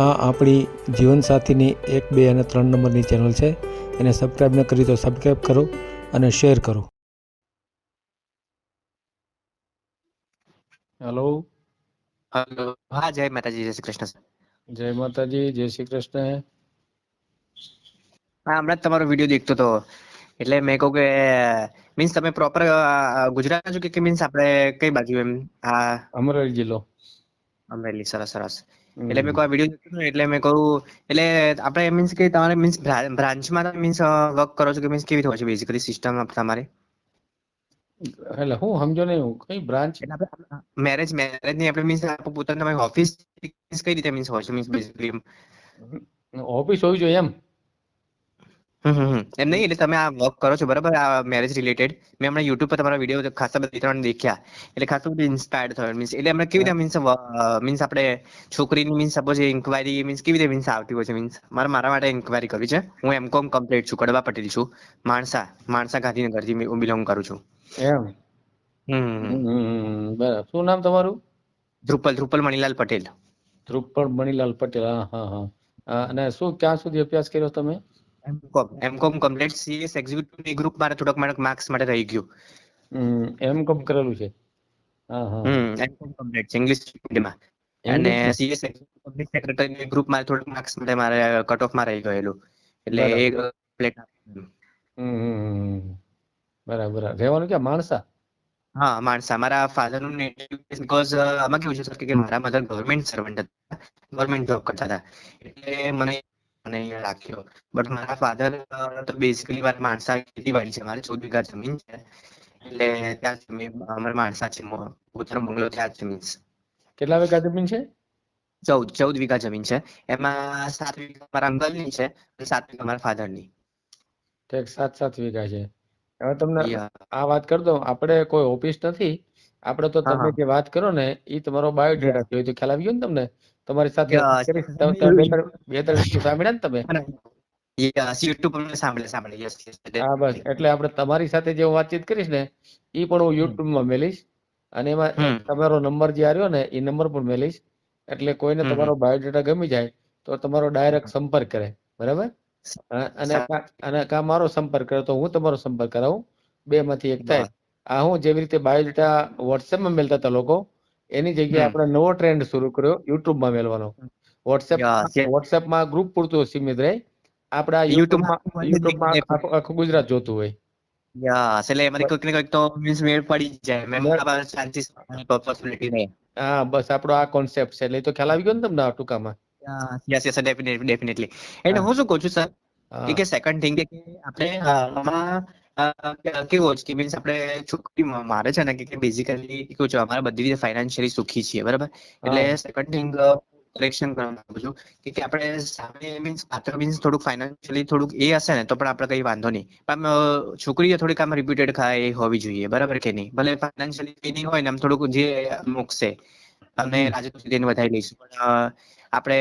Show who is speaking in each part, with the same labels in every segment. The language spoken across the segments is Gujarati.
Speaker 1: આ આપણી જીવનસાથીની 1, 2 અને 3 નંબરની ચેનલ છે. એને સબસ્ક્રાઈબ ન કરી તો સબસ્ક્રાઈબ કરો અને શેર કરો. હેલો.
Speaker 2: હેલો. હા, જય માતાજી, જય શ્રી કૃષ્ણ.
Speaker 1: જય માતાજી, જય શ્રી કૃષ્ણ.
Speaker 2: હા, હમણાં તમારો વિડીયો દેખતો હતો એટલે મેં કહું કે મીન્સ તમે પ્રોપર ગુજરાત છો કે મીન્સ આપણે કઈ બાજુ એમ? હા,
Speaker 1: અમરેલી જિલ્લો.
Speaker 2: અમરેલી. સરસ સરસ. એટલે મેં કોઈ વિડીયો દેખ્યો એટલે મેં કહું એટલે આપણે મીન્સ કે તમારે મીન્સ બ્રાન્ચમાં મીન્સ વર્ક કરો છો કે મીન્સ કેવી હોય છે બેઝિકલી સિસ્ટમ તમારે?
Speaker 1: એટલે હું સમજો નહીં, કઈ બ્રાન્ચ?
Speaker 2: એટલે આપણે મેરેજની આપણે મીન્સ પોતાની તમારી ઓફિસ કઈ રીતે મીન્સ હોય છે મીન્સ બેઝિકલી?
Speaker 1: ઓફિસ હોવી જોઈએ એમ.
Speaker 2: એમ નહીં, એટલે તમે આ વર્ક કરો છો બરાબર, આ મેરેજ રિલેટેડ. મેં હમણાં યુટ્યુબ પર તમારા વિડીયો ખાસા બધા 2-3 દેખ્યા એટલે ખાસું બધું ઇન્સ્પાયર્ડ થયો મીન્સ એટલે એમને કેવી રીતે મીન્સ આપણે છોકરીની મીન્સ સપોઝ ઇન્કવાયરી મીન્સ કેવી રીતે મીન્સ આવતી હોય છે મીન્સ મારા માટે ઇન્કવાયરી કરવી છે. હું M.Com કમ્પ્લીટ છું, કડવા પટેલ છું, માણસા ગાંધીનગરથી હું બિલોંગ કરું છું.
Speaker 1: એમ.
Speaker 2: હમ.
Speaker 1: બરાબર. શું નામ તમારું?
Speaker 2: ધ્રુપલ મણીલાલ પટેલ.
Speaker 1: ધ્રુપદ મણીલાલ પટેલ. હા. અને શું ક્યાં સુધી અભ્યાસ કર્યો તમે?
Speaker 2: M.Com complete. CS executive group મારે થોડોક માર્ક્સ માટે રહી ગયું.
Speaker 1: M.Com કરેલું છે. હા.
Speaker 2: M.Com કમ્પ્લીટ છે ઇંગ્લિશ મીડિયમમાં. અને
Speaker 1: ઇંગ્લિશમાં.
Speaker 2: CS પબ્લિક સેક્રેટરી ગ્રુપ મારે થોડુંક માર્ક્સ માટે મારે કટ ઓફમાં રહી ગયેલું એટલે
Speaker 1: બરાબર.
Speaker 2: એક પ્લેટ.
Speaker 1: બરાબર. રહેવાનું ક્યાં? માણસા?
Speaker 2: હા, માણસા. મારા ફાધરનું નેટિવ બીકોઝ આમાં કેવું છે સર કે મારા મધર ગવર્મેન્ટ સર્વન્ટ હતા, ગવર્મેન્ટ જોબ કરતા હતા એટલે મને અહીંયા રાખ્યો. બટ મારા ફાધર તો બેઝિકલી મારા માણસા ખેતીવાડી છે, મારે 14 વીઘા જમીન છે એટલે ત્યાં અમારે માણસા છે, પોતાનો બંગલો ત્યાં જ છે મીન્સ.
Speaker 1: કેટલા વીઘા જમીન છે?
Speaker 2: 14 વીઘા જમીન છે. એમાં 7 વીઘા મારા અંકલની છે અને 7 વીઘા મારા ફાધરની.
Speaker 1: 7 વીઘા છે. હવે તમને
Speaker 2: યા.
Speaker 1: આ વાત કરી દઉં, આપણે કોઈ ઓફિસ નથી. આપણે તો
Speaker 2: હા
Speaker 1: તમે
Speaker 2: હા.
Speaker 1: જે વાત કરો ને એ તમારો
Speaker 2: યા.
Speaker 1: બાયોડેટા જોઈએ તો ખ્યાલ આવી ગયો ને તમને? તમારી સાથે વાત
Speaker 2: યસ.
Speaker 1: કરી, તમે બે ત્રણ વ્યક્તિ સાંભળ્યા ને તમે?
Speaker 2: યસ, યુટ્યુબ પર મેં સાંભળે. યસ યસ
Speaker 1: હા, બસ.
Speaker 2: ડેફિનેટલી.
Speaker 1: એટલે આપણે તમારી સાથે જે હું વાતચીત કરીશ ને એ પણ હું યુટ્યુબમાં મેલીશ અને એમાં
Speaker 2: હમ
Speaker 1: તમારો નંબર જે આવ્યો ને એ નંબર પણ મેલીશ. એટલે કોઈને
Speaker 2: હમ હમ.
Speaker 1: તમારો બાયોડેટા ગમી જાય તો તમારો ડાયરેક્ટ સંપર્ક કરે. બરાબર. અને કા મારો સંપર્ક કરે તો હું તમારો સંપર્ક કરાવું. 2 માંથી એક થાય.
Speaker 2: બસ.
Speaker 1: આ હું જેવી રીતે બાયોડેટા WhatsAppમાં મેલતા હતા લોકો, એની જગ્યાએ
Speaker 2: હમ.
Speaker 1: આપણે નવો ટ્રેન્ડ શરૂ કર્યો યુટ્યુબમાં મેલવાનો.
Speaker 2: Yes yes.
Speaker 1: WhatsAppમાં ગ્રુપ પૂરતું સીમિત રહે. આપણે આ યુટ્યુબમાં આખું ગુજરાત જોતું હોય.
Speaker 2: યસ, એટલે એમાંથી કોઈક ને કોઈક તો મીન્સ મેળ પડી જ જાય.
Speaker 1: મેળ
Speaker 2: ચાન્સીસ પોસિબિલિટી રહે.
Speaker 1: હા, બસ આપણો આ કોન્સેપ્ટ છે. એટલે એ તો ખ્યાલ આવી ગયો ને તમને ટૂંકામાં?
Speaker 2: Yes yes definitely. એટલે
Speaker 1: હા
Speaker 2: હું શું કહું છું સર
Speaker 1: હા
Speaker 2: કે સેકન્ડ થિંગ કે આપણે આમાં કેવું હોય છે કે મીન્સ આપણે છોકરી મારે છે ને કે બેઝિકલી કેવું છે અમારે બધી રીતે ફાઇનાન્શિયલી સુખી છીએ બરાબર. એટલે
Speaker 1: હા
Speaker 2: સેકન્ડ થિંગ કરેક્શન કરવા માંગુ છું કે આપણે સામે મીન્સ પાત્ર મીન્સ થોડુંક ફાઇનાન્શિયલી થોડુંક એ હશે ને તો પણ આપણે કઈ વાંધો નહીં. આમ છોકરીઓ થોડીક આમ રિપ્યુટેડ ખાય હોવી જોઈએ બરાબર કે નહીં? ભલે ફાઇનાન્શિયલી નહીં હોય ને આમ થોડુંક જે મૂકશે અને
Speaker 1: હમ
Speaker 2: રાજુ સુધી વધારી લઈશું પણ આપણે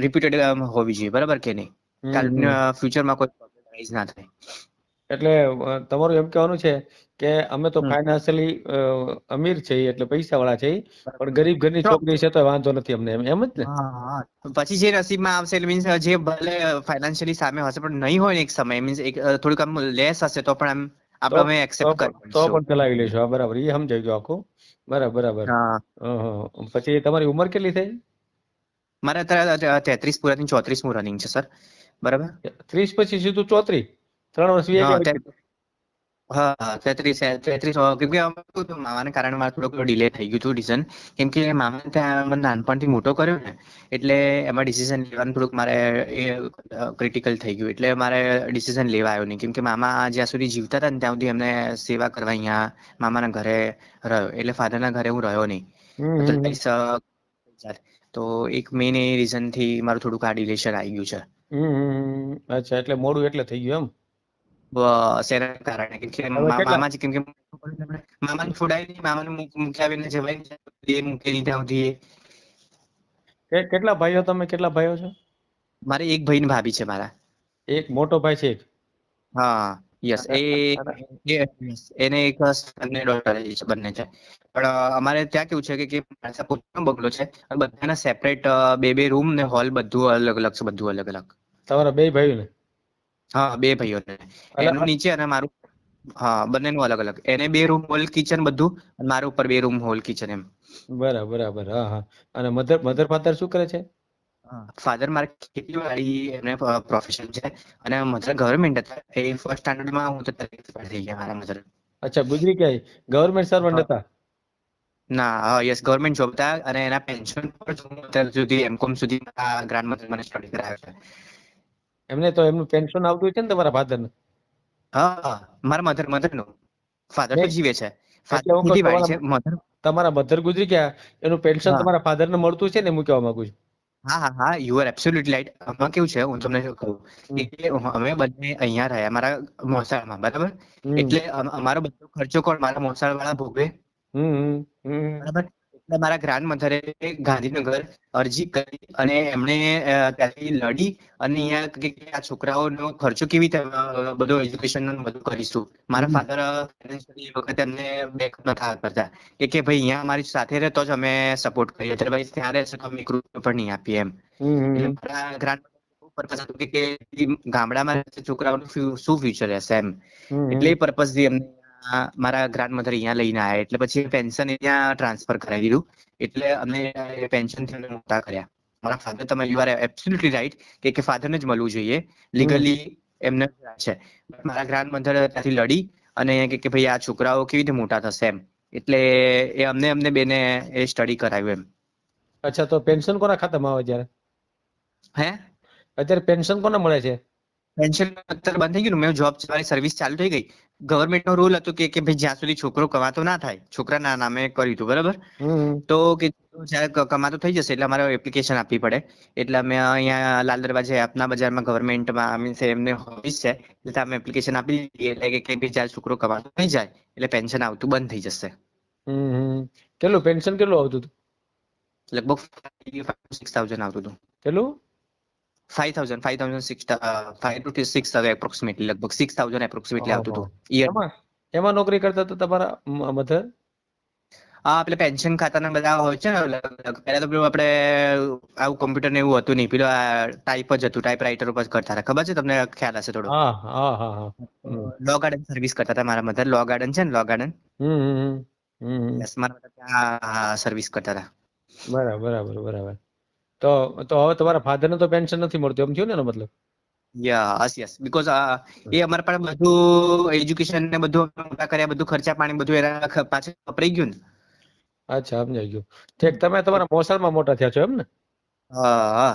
Speaker 2: રિપ્યુટેડ હોવી જોઈએ બરાબર કે નહીં?
Speaker 1: હમ
Speaker 2: કારણ
Speaker 1: હમ
Speaker 2: ફ્યુચરમાં કોઈ પ્રોબ્લેમ ના થાય.
Speaker 1: એટલે તમારું એમ કહેવાનું છે કે અમે તો
Speaker 2: હમ.
Speaker 1: ફાઈનાન્શિયલી અમીર છે એટલે પૈસા વાળા છે, પણ
Speaker 2: બરાબર.
Speaker 1: ગરીબ ઘરની
Speaker 2: તો
Speaker 1: છોકરી છે તો વાંધો નથી અમને, એમ જ ને?
Speaker 2: હા. પછી જે નસીબમાં આવશે એટલે મીન્સ જે ભલે ફાઇનાન્શિયલી સામે હશે પણ નહીં હોય ને એક સમય મીન્સ એક થોડુંક આમ લેસ હશે તો પણ આમ
Speaker 1: તો
Speaker 2: આપણે અમે
Speaker 1: તો
Speaker 2: એક્સેપ્ટ કરી
Speaker 1: તો
Speaker 2: લઈશું.
Speaker 1: પણ ચલાવી લેશો. હા, બરાબર. એ સમજાઈ ગયું આખું. બરાબર.
Speaker 2: હા.
Speaker 1: પછી તમારી ઉંમર કેટલી થઈ?
Speaker 2: મારે અત્યારે 33 પૂરા થઈને 34મું રનિંગ છે સર. બરાબર.
Speaker 1: 30 પછી સીધું 34? 3 વર્ષ વીએ
Speaker 2: હા
Speaker 1: ગયા પછી?
Speaker 2: હા 33 કેમ કે મામાને કારણે મારે થોડુંક ડિલે થઈ ગયું હતું ડિસિઝન. કેમ કે મામાને ત્યાં મને નાનપણથી મોટો કર્યો ને એટલે એમાં ડિસિઝન લેવાનું થોડુંક મારે એ ક્રિટિકલ થઈ ગયું એટલે મારે ડિસિઝન લેવા આવ્યો નહીં. કેમ કે મામા જ્યાં સુધી જીવતા હતા ને ત્યાં સુધી એમને સેવા કરવા અહીંયા મામાના ઘરે રહ્યો એટલે ફાધરના ઘરે હું રહ્યો નહીં.
Speaker 1: હમ
Speaker 2: તો એક મેઇન એ રીઝનથી મારું થોડુંક આ ડિલેશન આવી ગયું છે.
Speaker 1: અચ્છા, એટલે મોડું એટલે થઈ ગયું એમ?
Speaker 2: શેના કારણે કેમ કે
Speaker 1: હવે કેટલા
Speaker 2: મામાજી કેમ કે મામાને છોડાય નહીં, મામાને મૂકી આવીને જવાય નહીં, એ મૂકે નહીં ત્યાં સુધી.
Speaker 1: કેટલા ભાઈઓ તમે? કેટલા ભાઈઓ છો?
Speaker 2: મારે એક ભાઈ ને ભાભી છે મારા.
Speaker 1: એક મોટો ભાઈ છે એક?
Speaker 2: હા. યસ
Speaker 1: અને
Speaker 2: એને એક અને ડોટર છે, બંને છે. પણ અમારે ત્યાં કેવું છે કે મારા પોતાનો બંગલો છે અને બધાના સેપરેટ બે બે રૂમ ને હોલ બધું અલગ અલગ છે, બધું અલગ અલગ.
Speaker 1: તમારા બે ભાઈઓ ને
Speaker 2: હા, બે ભાઈઓને, એનું નીચે અને મારું. હા, બંનેનું અલગ અલગ. એને બે રૂમ હોલ કિચન બધું, અને મારા ઉપર બે રૂમ હોલ કિચન એમ.
Speaker 1: બરાબર બરાબર, હા હા. અને મધર મધર ફાધર શું કરે છે?
Speaker 2: ફાધર મારે ખેતીવાડી એમને પ્રોફેશન છે, અને મધર ગવર્મેન્ટ હતા. એ ફર્સ્ટ સ્ટાન્ડર્ડમાં હું તો એક્સપાયર થઈ ગયા મારા મધર.
Speaker 1: અચ્છા, ગુજરી ક્યાંય ગવર્મેન્ટ સર્વન્ટ હતા?
Speaker 2: ના, યસ, ગવર્મેન્ટ જોબ હતા, અને એના પેન્શન પર હું અત્યાર સુધી એમકોમ સુધી ગ્રાન્ડ મધર મને સ્ટડી કરાવે છે.
Speaker 1: એમને તો એમનું પેન્શન આવતું છે ને તમારા ફાધર ને?
Speaker 2: હા, મારા મધર નું. ફાધર તો
Speaker 1: નહીં,
Speaker 2: જીવે છે.
Speaker 1: એટલે
Speaker 2: ફાધર
Speaker 1: હું કહું
Speaker 2: ખેતીવાડી છે. મધર.
Speaker 1: તમારા મધર ગુજરી ગયા, એનું પેન્શન
Speaker 2: હા
Speaker 1: તમારા ફાધર ને મળતું છે ને, હું કહેવા માંગુ છું.
Speaker 2: હા હા હા, યુ આર એબ્સોલ્યુટલી રાઈટ. આમાં કેવું છે, હું તમને શું કહું
Speaker 1: હમ
Speaker 2: કે અમે બંને અહીંયા રહ્યા મારા મોસાળમાં, બરાબર.
Speaker 1: હમ
Speaker 2: એટલે અમારો બધો ખર્ચો કોણ, મારા મોસાળ વાળા ભોગવે.
Speaker 1: હમ હમ
Speaker 2: બરાબર. એટલે મારા ગ્રાન્ડ મધરે ગાંધીનગર અરજી કરી, અને એમણે ત્યાંથી લડી, અને અહીંયા આ છોકરાઓનો ખર્ચો કેવી રીતે બધો એજ્યુકેશન બધું કરીશું. મારા
Speaker 1: હમ
Speaker 2: ફાધર ફાઇનાન્શિયલી એ વખતે એમને બેક નતા કરતા, કે ભાઈ અહીંયા અમારી સાથે રહે તો જ અમે સપોર્ટ કરીએ, અદરવાઇઝ ત્યાં રહેશે તો અમે એક રૂપિયો પણ નહીં આપીએ એમ. એટલે
Speaker 1: હમ
Speaker 2: મારા ગ્રાન્ડ પર્પઝ હતું કે ગામડામાં રહેતા છોકરાઓનું શું ફ્યુચર રહેશે એમ. એટલે
Speaker 1: હમ
Speaker 2: એ પર્પઝથી એમને મારા ગ્રાન્ડ મધર અહીંયા લઈને આવ્યા, એટલે પછી પેન્શન અહીંયા ટ્રાન્સફર કરાવી દીધું. એટલે અમે પેન્શન થી મોટા કર્યા. મારા ફાધર, તમે યુ આર એબ્સોલ્યુટલી રાઈટ કે ફાધરને જ મળવું જોઈએ
Speaker 1: હમ
Speaker 2: લીગલી, એમને છે. મારા ગ્રાન્ડ મધર ત્યાંથી લડી, અને કે ભાઈ આ છોકરાઓ કેવી રીતે મોટા થશે એમ. એટલે એ અમને બેને એ સ્ટડી કરાવ્યું એમ.
Speaker 1: અચ્છા, તો પેન્શન કોના ખાતામાં આવે ત્યારે?
Speaker 2: હે?
Speaker 1: અત્યારે પેન્શન કોને મળે છે?
Speaker 2: પેન્શન અત્યારે બંધ થઈ ગયું ને. મેં જોબ, મારી સર્વિસ ચાલુ થઈ ગઈ. ગવર્મેન્ટ નો રૂલ હતો કે ભાઈ જ્યાં સુધી છોકરો કમાતો ના થાય, છોકરાના નામે કર્યું હતું, બરાબર.
Speaker 1: હમ
Speaker 2: તો કે જ્યારે કમાતો થઈ જશે એટલે અમારે એપ્લિકેશન આપવી પડે. એટલે અમે અહીંયા લાલ દરવાજે આપના બજારમાં ગવર્મેન્ટમાં મીન્સ એમને ઓફિસ છે, એટલે અમે એપ્લિકેશન આપી દીધી. એટલે કે જ્યારે છોકરો કમાતો થઈ જાય એટલે પેન્શન આવતું બંધ થઈ જશે.
Speaker 1: કેટલું પેન્શન કેટલું આવતું હતું?
Speaker 2: લગભગ 5,000 આવતું હતું.
Speaker 1: કેટલું?
Speaker 2: 5,000, 5,006 એપ્રોક્સિમેટલી, લગભગ 6,000 એપ્રોક્સિમેટલી આવતું
Speaker 1: ઓહો.
Speaker 2: હતું યરલી.
Speaker 1: એમાં એમાં નોકરી કરતા હતા તમારા મધર?
Speaker 2: હા, પેલા પેન્શન ખાતાના બધા હોય છે ને, પહેલા તો પેલું આપણે આવું કોમ્પ્યુટર ને એવું હતું નહીં, પેલું ટાઈપ જ હતું, ટાઈપ રાઇટર ઉપર કરતા હતા. ખબર છે તમને? ખ્યાલ હશે થોડો.
Speaker 1: હા હા હા હા.
Speaker 2: લો ગાર્ડન સર્વિસ કરતા હતા મારા મધર. લો ગાર્ડન છે ને, લો ગાર્ડન.
Speaker 1: હમ હમ
Speaker 2: યસ, મારા મધર ત્યાં સર્વિસ કરતા હતા.
Speaker 1: બરાબર બરાબર બરાબર. તો હવે તમારા ફાધર ને તો પેન્શન નથી મળતું એમ થયું ને, એનો મતલબ?
Speaker 2: યસ યસ, બીકોઝ એ અમારા પાસે બધું એજ્યુકેશન ને બધું મોટા કર્યા, બધું ખર્ચા પાણી બધું એના પાછળ વપરાઈ ગયું ને.
Speaker 1: અચ્છા, સમજાઈ ગયું. ઠીક, તમે તમારા મોસાળમાં મોટા થયા છો એમ ને?
Speaker 2: હા.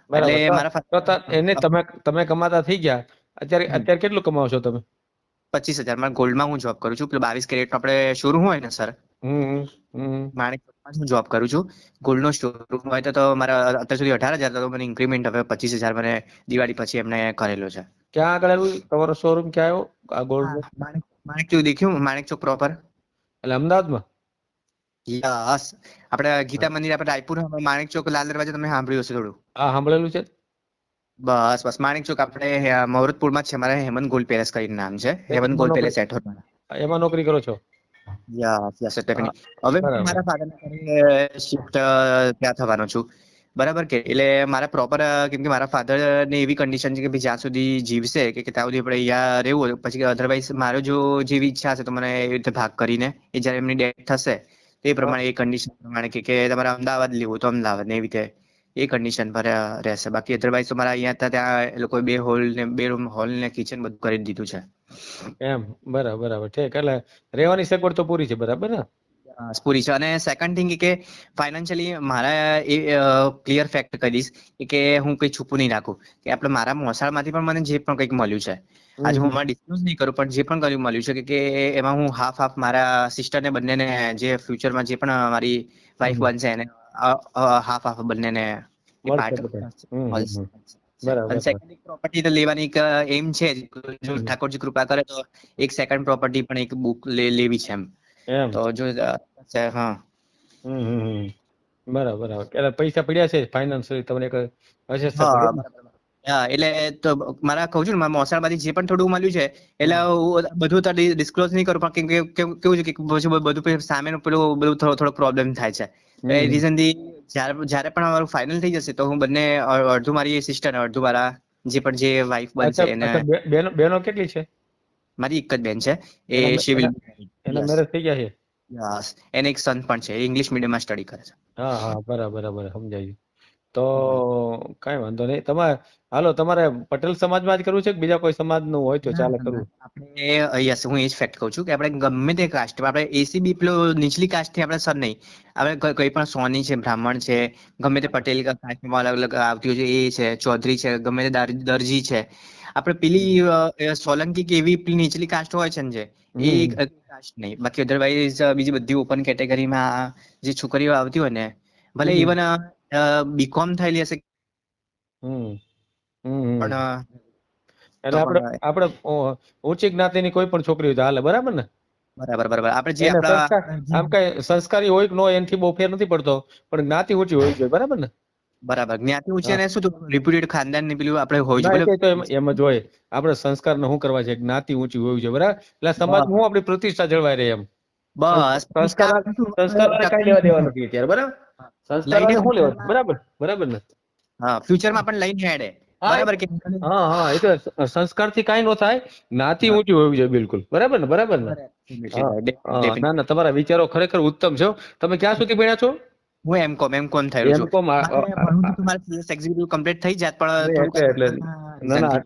Speaker 2: એટલે
Speaker 1: બરાબર.
Speaker 2: મારા
Speaker 1: તો એને
Speaker 2: ફાધર
Speaker 1: તમે કમાતા થઈ ગયા. અત્યારે કેટલું કમાવો છો તમે?
Speaker 2: 25,000 માં ગોલ્ડમાં હું જોબ કરું છું. પેલું 22 કેરેટ આપણે શોરૂમ હોય ને સર,
Speaker 1: હમ હમ
Speaker 2: માણેક ચોકમાં જ હું જોબ કરું છું. ગોલ્ડ નો શોરૂમ હોય તો મારા અત્યાર સુધી 18,000 હતો, મને ઇન્ક્રીમેન્ટ હવે 25,000 મને દિવાળી પછી એમને કરેલો છે.
Speaker 1: ક્યાં આગળ આવ્યું તમારો શોરૂમ? ક્યાં આવ્યો આ ગોલ્ડ નો?
Speaker 2: માણેક ચોક દેખ્યું? માણેક ચોક પ્રોપર.
Speaker 1: એટલે અમદાવાદમાં?
Speaker 2: યસ. આપણે ગીતા મંદિર, આપણે રાયપુર માણેક ચોક લાલ દરવાજા તમે સાંભળ્યું હશે થોડું.
Speaker 1: હા, સાંભળેલું છે.
Speaker 2: બસ બસ, માણેક ચોક આપણે મહુરતપુરમાં જ છે. મારે હેમંત ગોલ્ડ પેલેસ કરીને નામ છે. હેમંત
Speaker 1: એમાં
Speaker 2: ગોલ્ડ
Speaker 1: નોકરી
Speaker 2: પેલેસ હેઠળ.
Speaker 1: એમાં નોકરી કરો છો?
Speaker 2: યસ યસ,
Speaker 1: હા,
Speaker 2: ડેફિનેટલી. હવે હું
Speaker 1: બરાબર.
Speaker 2: મારા ફાધર શિફ્ટ ત્યાં થવાનો છું, બરાબર. કે એટલે મારા પ્રોપર, કેમ કે મારા ફાધર ને એવી કન્ડિશન છે કે ભાઈ જ્યાં સુધી જીવશે કે ત્યાં સુધી આપણે અહીંયા રહેવું, પછી અધરવાઇઝ મારો જો જેવી ઈચ્છા હશે તો મને એવી રીતે ભાગ કરીને એ જ્યારે એમની ડેથ થશે તે
Speaker 1: હા.
Speaker 2: પ્રમાણે, એ કન્ડિશન પ્રમાણે કે તમારે અમદાવાદ લેવું તો અમદાવાદ ને એવી રીતે એ કન્ડિશન પર રહેશે. બાકી અધરવાઇઝ તો મારા અહીંયા હતા ત્યાં એ લોકો બે રૂમ હોલ ને કિચન બધું કરી દીધું છે.
Speaker 1: એમ, બરાબર બરાબર. ઠીક, એટલે રહેવાની સગવડ તો પૂરી છે, બરાબર ને?
Speaker 2: પૂરી છે. અને સેકન્ડ થિંગ કે ફાઇનાન્શિયલી મારા એ ક્લિયર ફેક્ટ કહીશ કે હું કઈ છૂપું નહીં રાખું, કે આપણે મારા મોસાળમાંથી પણ મને જે પણ કંઈક મળ્યું છે, આજે હું
Speaker 1: હમ
Speaker 2: એમાં ડિસ્ક્લોઝ નહીં કરું, પણ જે પણ કંઈ મળ્યું છે કે એમાં હું હાફ હાફ મારા સિસ્ટરને બંનેને, જે ફ્યુચરમાં જે પણ મારી વાઈફ
Speaker 1: હમ
Speaker 2: બનશે એને હાફ હાફ બંનેને એ
Speaker 1: મળશે
Speaker 2: પાર્ટ
Speaker 1: બધા.
Speaker 2: મળશે. અને
Speaker 1: બરાબર.
Speaker 2: સેકન્ડ પ્રોપર્ટી તો લેવાની એક એમ છે જ, જો ઠાકોરજી કૃપા કરે તો એક સેકન્ડ પ્રોપર્ટી પણ એક બુક લેવી છે એમ.
Speaker 1: એમ.
Speaker 2: તો જો હા.
Speaker 1: બરાબર બરાબર. એટલે પૈસા પડ્યા છે ફાઇનાન્સ તમને હશે સગવડ
Speaker 2: હા,
Speaker 1: એમ ને?
Speaker 2: બરાબર. હા એટલે તો મારા કહું છું ને મારા મોસાળમાંથી જે પણ થોડું મળ્યું છે એટલે હું બધું તો ડિસ્ક્લોઝ નહીં કરું પણ કેવું છે કે પછી બધું પછી સામેનું પેલું બધું થોડો પ્રોબ્લેમ થાય છે એ રીઝન થી જ્યારે પણ અમારું ફાઇનલ થઈ જશે તો હું બંને અડધું મારી સિસ્ટર અડધું મારા જે વાઇફ બનશે એને
Speaker 1: બેનો કેટલી છે?
Speaker 2: મારી એક જ બેન છે એ
Speaker 1: એના મેરેજ થઈ ગયા છે?
Speaker 2: યસ એને એક સન પણ છે ઇંગ્લિશ મીડિયમમાં સ્ટડી કરે છે.
Speaker 1: હા બરાબર સમજાય. તો કઈ વાંધો નહીં. તમારે પટેલ સમાજમાં જ કરવું છે કે બીજા કોઈ સમાજનું હોય તો ચાલે કરવું?
Speaker 2: આપણે યસ હું એ જ ફેક્ટ કહું છું કે આપણે ગમે તે કાસ્ટ આપણે એસીબી પેલો નીચલી કાસ્ટ થી આપણે સર નહીં આપણે કોઈ પણ સોની છે બ્રાહ્મણ છે ગમે તે પટેલ કાસ્ટમાં અલગ અલગ આવતી હોય છે એ છે ચૌધરી છે ગમે તે દરજી છે આપણે પેલી સોલંકી કે એવી પેલી નીચલી કાસ્ટ હોય છે ને જે એ કાસ્ટ નહીં બાકી અધરવાઇઝ બીજી બધી ઓપન કેટેગરીમાં જે છોકરીઓ આવતી હોય ને ભલે ઇવન બીકોમ થયેલી હશે પણ
Speaker 1: એટલે આપણે ઊંચી જ્ઞાતિની કોઈ પણ છોકરી હોય તો હાલે, બરાબર ને?
Speaker 2: બરાબર આપણે જે આપણા
Speaker 1: આમ કઈ સંસ્કારી હોય કે ન હોય એનાથી બહુ ફેર નથી પડતો પણ જ્ઞાતિ ઊંચી હોવી જોઈએ, બરાબર ને?
Speaker 2: બરાબર જ્ઞાતિ ઊંચી અને શું રિપ્યુટેડ ખાનદાન ની પેલું આપણે હોય છે
Speaker 1: એમ જ હોય. આપણે સંસ્કાર ને શું કરવા છે જ્ઞાતિ ઊંચી હોવી જોઈએ, બરાબર? એટલે સમાજમાં હું આપણી પ્રતિષ્ઠા જળવાઈ રહે એમ.
Speaker 2: બસ
Speaker 1: સંસ્કાર કઈ લેવા દેવા નથી અત્યારે, બરાબર? સંસ્કાર શું લેવા, બરાબર ને?
Speaker 2: હા ફ્યુચરમાં પણ લઈને હેડે બરાબર કે
Speaker 1: હા એ તો સંસ્કાર થી કઈ ન થાય, જ્ઞાતિ ઊંચી હોવી જોઈએ બિલકુલ, બરાબર ને? બરાબર ને? ના તમારા વિચારો ખરેખર ઉત્તમ છે. તમે ક્યાં સુધી ભણ્યા છો?
Speaker 2: હું એમકોમ થયેલું છું. મારે CS એક્ઝિક્યુટિવ કમ્પ્લીટ થઈ જાત પણ
Speaker 1: ના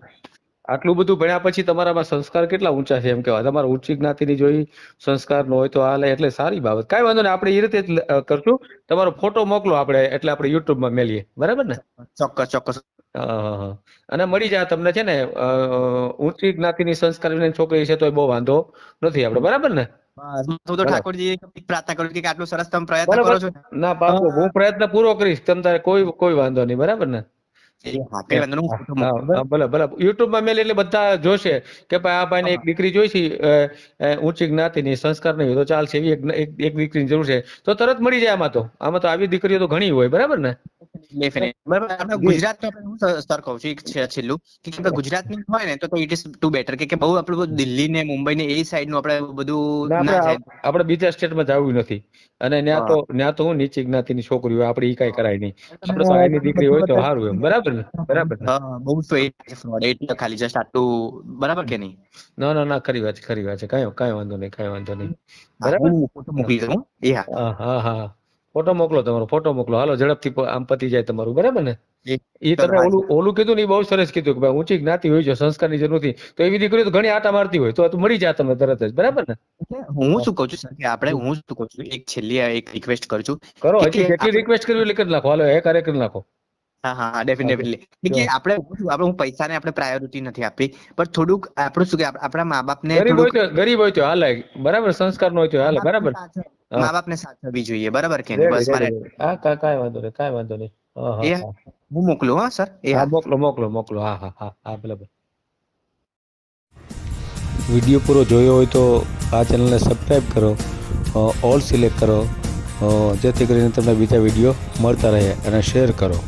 Speaker 1: આટલું બધું ભણ્યા પછી તમારામાં સંસ્કાર કેટલા ઊંચા છે એમ કેવા. તમારે ઊંચી જ્ઞાતિની જોઈ સંસ્કાર નો હોય તો હાલે એટલે સારી બાબત. કઈ વાંધો નહીં, આપણે એ રીતે જ કરશું. તમારો ફોટો મોકલો આપણે એટલે આપણે યુટ્યુબમાં મેલીએ, બરાબર ને?
Speaker 2: ચોક્કસ
Speaker 1: અને મળી જાય તમને છે ને ઊંચી જ્ઞાતિની સંસ્કારી છોકરી છે તો બહુ વાંધો નથી આપણે, બરાબર ને?
Speaker 2: હું તો ઠાકોરજી પ્રાર્થના કરું કે આટલું સરસ તમે પ્રયત્ન કરો છો.
Speaker 1: ના પાકો હું પ્રયત્ન પૂરો કરીશ, તમ કોઈ વાંધો નહીં, બરાબર ને? ભલે યુટ્યુબમાં મેલ એટલે બધા જોશે કે ભાઈ આ ભાઈને એક દીકરી જોઈશી ઊંચી જ્ઞાતિની સંસ્કાર નહીં હોય તો ચાલશે, એવી એક દીકરીની જરૂર છે તો તરત મળી જાય. આમાં તો આવી દીકરીઓ તો ઘણી હોય, બરાબર ને?
Speaker 2: ગુજરાત સર કહું છું છેલ્લું કે ગુજરાતની હોય ને તો ઇટ ઇઝ ટુ બેટર કે બહુ આપણું દિલ્હી ને મુંબઈ ને એ સાઈડ નું આપણે બધું
Speaker 1: આપણે બીજા સ્ટેટમાં જવું નથી. અને ત્યાં તો હું નીચી જ્ઞાતિની છોકરી હોય આપણે ઈ કઈ કરાય નહીં. આપણે તો આની દીકરી હોય તો સારું એમ, બરાબર ને? બરાબર ને?
Speaker 2: બહુ તો ખાલી જસ્ટ આટલું બરાબર કે નહીં?
Speaker 1: ના ખરી વાત છે. કઈ વાંધો નહીં. બરાબર,
Speaker 2: મોકલી દઉં.
Speaker 1: હા ફોટો મોકલો, તમારો ફોટો મોકલો. હાલો ઝડપથી આમ પતી જાય તમારું, બરાબર ને? એ તમે ઓલું કીધું ને એ બહુ સરસ કીધું કે ભાઈ ઊંચી જ્ઞાતિ હોય છે, સંસ્કારની જરૂર નથી. તો એવી દીકરી તો ઘણી આટા મારતી હોય તો મળી જાય તમને તરત જ, બરાબર ને?
Speaker 2: હું શું કહું છું કે હું શું કહું છું એક છેલ્લી એક રિક્વેસ્ટ કરું છું.
Speaker 1: કરો, હજી કેટલી રિક્વેસ્ટ કરવી એટલે કરી નાખો. હાલો કરી નાખો.
Speaker 2: હા ડેફિનેટલી કે આપણે હું પૈસાને આપણે પ્રાયોરિટી નથી આપી પણ થોડુંક આપણું શું કે આપણા મા બાપને
Speaker 1: ગરીબ હોય તો હાલે, બરાબર? સંસ્કાર નો હોય તો હાલે, બરાબર?
Speaker 2: મા બાપને સાચવવી જોઈએ, બરાબર કે નહીં? બસ મારે
Speaker 1: કઈ વાંધો નહીં.
Speaker 2: હું મોકલું. હા સર
Speaker 1: મોકલો. હા બરાબર. વિડીયો પૂરો જોયો હોય તો આ ચેનલને સબસ્ક્રાઈબ કરો, ઓલ સિલેક્ટ કરો જેથી કરીને તમને બીજા વિડીયો મળતા રહે, અને શેર કરો.